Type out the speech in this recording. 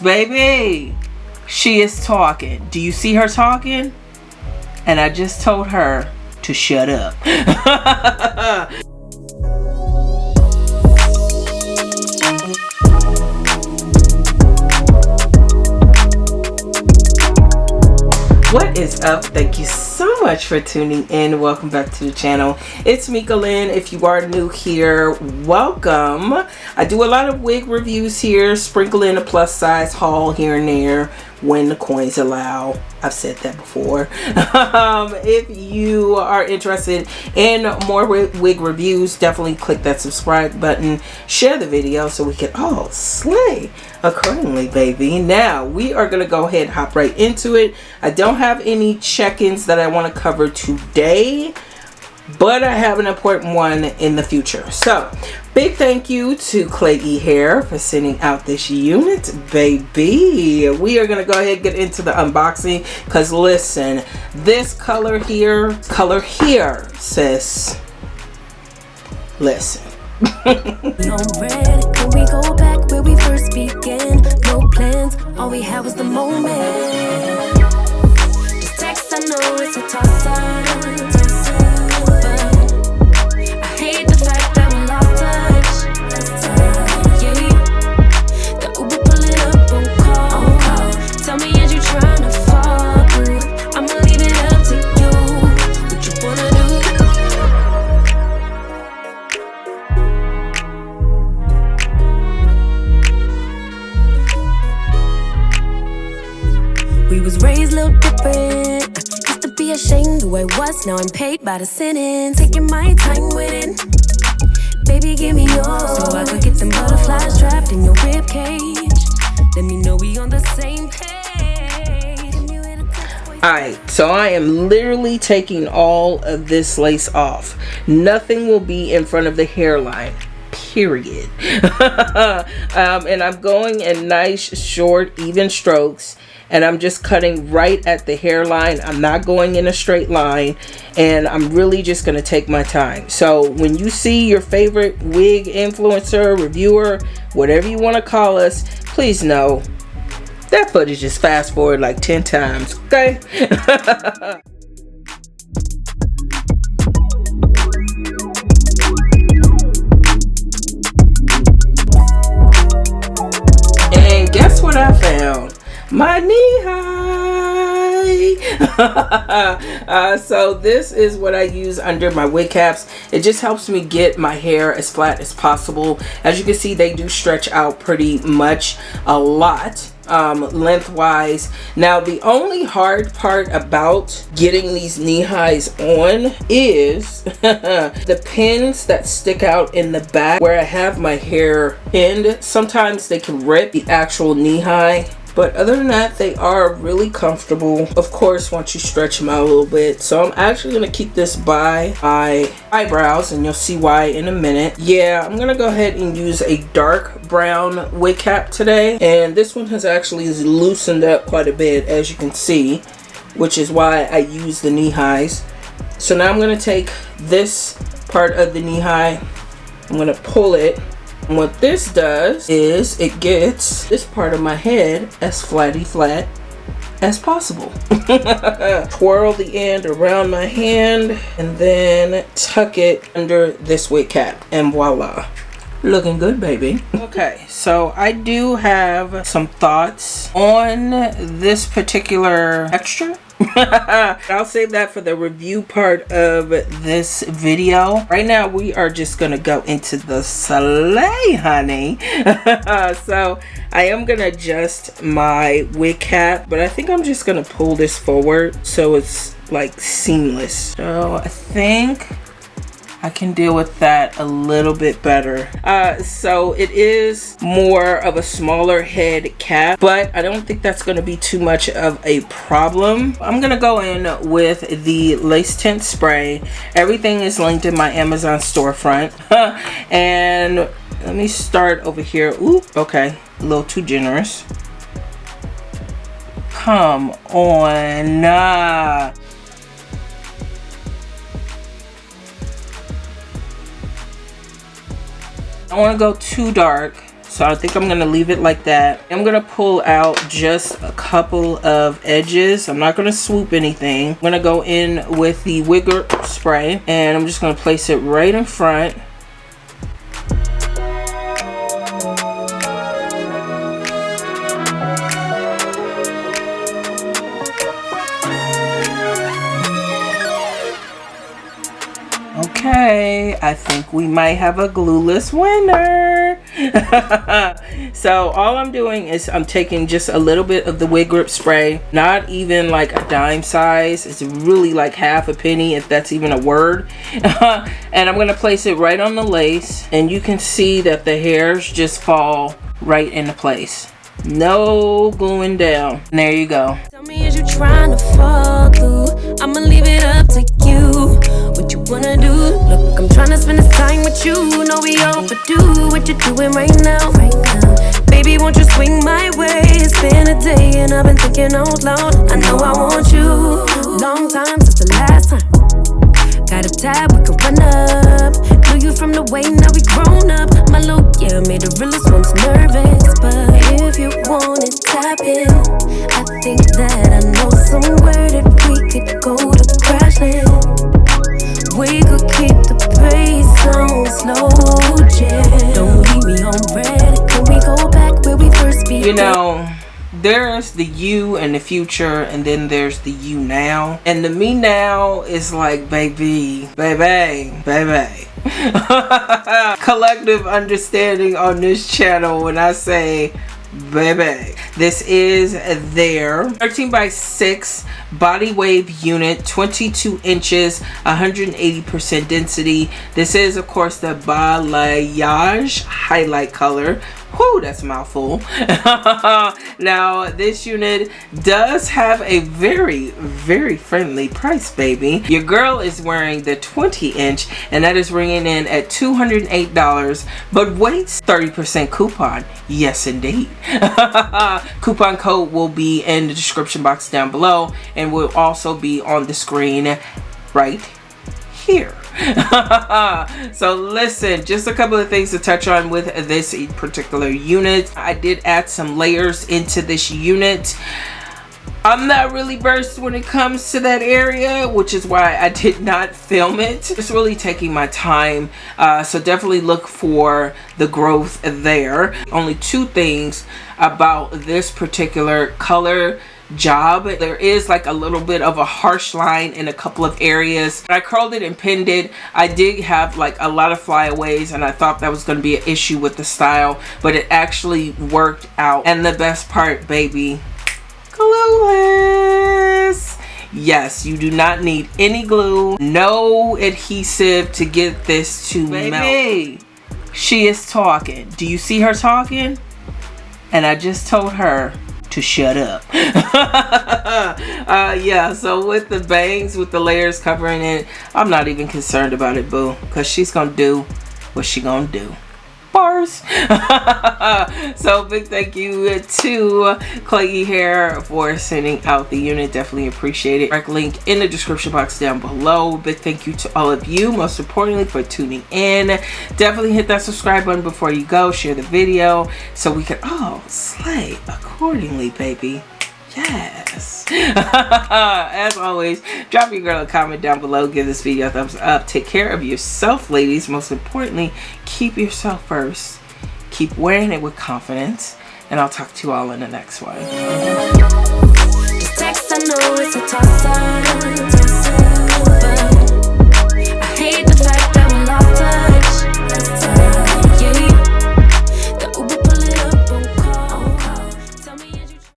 Baby, she is talking. Do you see her talking? And I just told her to shut up. What is up? Thank you so much for tuning in. Welcome back to the channel. It's me, Klaiyi. If you are new here, welcome. I do a lot of wig reviews here, sprinkle in a plus size haul here and there when the coins allow. I've said that before. If you are interested in more wig reviews, definitely click that subscribe button, share the video so we can all slay accordingly, baby. Now we are gonna go ahead and hop right into it. I don't have any check-ins that I want to cover today, but I have an important one in the future. So big thank you to KlaiyiHair for sending out this unit, baby. We are gonna go ahead and get into the unboxing, because listen, this color here, sis, listen. No red, can we go back where we first began? No plans, all we had was the moment. This text, I know it's a toss-up, but I hate the fact that we lost touch. Yeah, the Uber pulling up on call. Tell me, is you trying to fall through? I'ma leave it up to you. What you wanna do? We was raised a little different. Used to be ashamed who I was, now I'm paid by the sentence. Taking my time with it, baby, give me yours, so I could get them butterflies trapped in your rib cage. Let me know we on the same page. Alright, so I am literally taking all of this lace off. Nothing will be in front of the hairline, period. And I'm going in nice, short, even strokes. And I'm just cutting right at the hairline. I'm not going in a straight line. And I'm really just going to take my time. So when you see your favorite wig influencer, reviewer, whatever you want to call us, please know that footage is fast forward like 10 times. Okay? And guess what I found? My knee high. So this is what I use under my wig caps. It just helps me get my hair as flat as possible. As you can see, they do stretch out pretty much a lot lengthwise. Now the only hard part about getting these knee highs on is the pins that stick out in the back where I have my hair pinned. Sometimes they can rip the actual knee high, but other than that, they are really comfortable, of course, once you stretch them out a little bit. So I'm actually going to keep this by my eyebrows, and you'll see why in a minute. Yeah, I'm going to go ahead and use a dark brown wig cap today. And this one has actually loosened up quite a bit, as you can see, which is why I use the knee highs. So now I'm going to take this part of the knee high. I'm going to pull it. And what this does is it gets this part of my head as flat as possible. Twirl the end around my hand and then tuck it under this wig cap, and voila, looking good, baby. Okay, so I do have some thoughts on this particular texture. I'll save that for the review part of this video. Right now we are just gonna go into the slay, honey. So I am gonna adjust my wig cap, but I think I'm just gonna pull this forward so it's like seamless. So I think I can deal with that a little bit better. So it is more of a smaller head cap, but I don't think that's going to be too much of a problem. I'm going to go in with the lace tint spray. Everything is linked in my Amazon storefront. And let me start over here. Ooh, okay, a little too generous. Come on. I don't want to go too dark, So I think I'm gonna leave it like that. I'm gonna pull out just a couple of edges. I'm not gonna swoop anything. I'm gonna go in with the wig spray and I'm just gonna place it right in front. Okay, I think we might have a glueless winner. So all I'm doing is I'm taking just a little bit of the wig grip spray, not even like a dime size. It's really like half a penny, if that's even a word. And I'm gonna place it right on the lace, and you can see that the hairs just fall right into place. No gluing down. And there you go. Tell me, is you trying to fall through? I'ma leave it up to you. What you wanna do? Look, I'm trying to spend this time with you. Know we overdue. What you doing right now? Baby, won't you swing my way? It's been a day and I've been thinking out loud. I know I want you. Long time since the last time. Got a tab, we can run up. Knew you from the way, now we grown up. My look, yeah, made the realest ones nervous. But if you want it, tap in. I think that I know somewhere that we could go to Crashland. We could keep the pace on slow jam. Don't leave me on red. Can we go back where we first began? You know, there's the you and the future, and then there's the you now. And the me now is like, baby. Collective understanding on this channel when I say baby. This is their 13 by 6 body wave unit, 22 inches, 180% density. This is of course the balayage highlight color. Whew, that's a mouthful. Now this unit does have a very, very friendly price, baby. Your girl is wearing the 20 inch and that is ringing in at $208, but waits 30% coupon. Yes indeed. Coupon code will be in the description box down below and will also be on the screen right here. So listen, just a couple of things to touch on with this particular unit. I did add some layers into this unit. I'm not really versed when it comes to that area, which is why I did not film it. Just really taking my time, so definitely look for the growth there. Only two things about this particular color job. There is like a little bit of a harsh line in a couple of areas. I curled it and pinned it. I did have like a lot of flyaways and I thought that was going to be an issue with the style, but it actually worked out. And the best part, baby, glueless. Yes, you do not need any glue, no adhesive to get this to melt. She is talking. Do you see her talking? And I just told her to shut up. Yeah, so with the bangs, with the layers covering it, I'm not even concerned about it, boo, because she's gonna do what she gonna do. Bars. So big thank you to KlaiyiHair for sending out the unit. Definitely appreciate it. Direct link in the description box down below. Big thank you to all of you, most importantly, for tuning in. Definitely hit that subscribe button before you go. Share the video so we can all slay accordingly, baby. Yes. As always, drop your girl a comment down below. Give this video a thumbs up. Take care of yourself, ladies. Most importantly, keep yourself first. Keep wearing it with confidence. And I'll talk to you all in the next one. Text, I know it's a toss.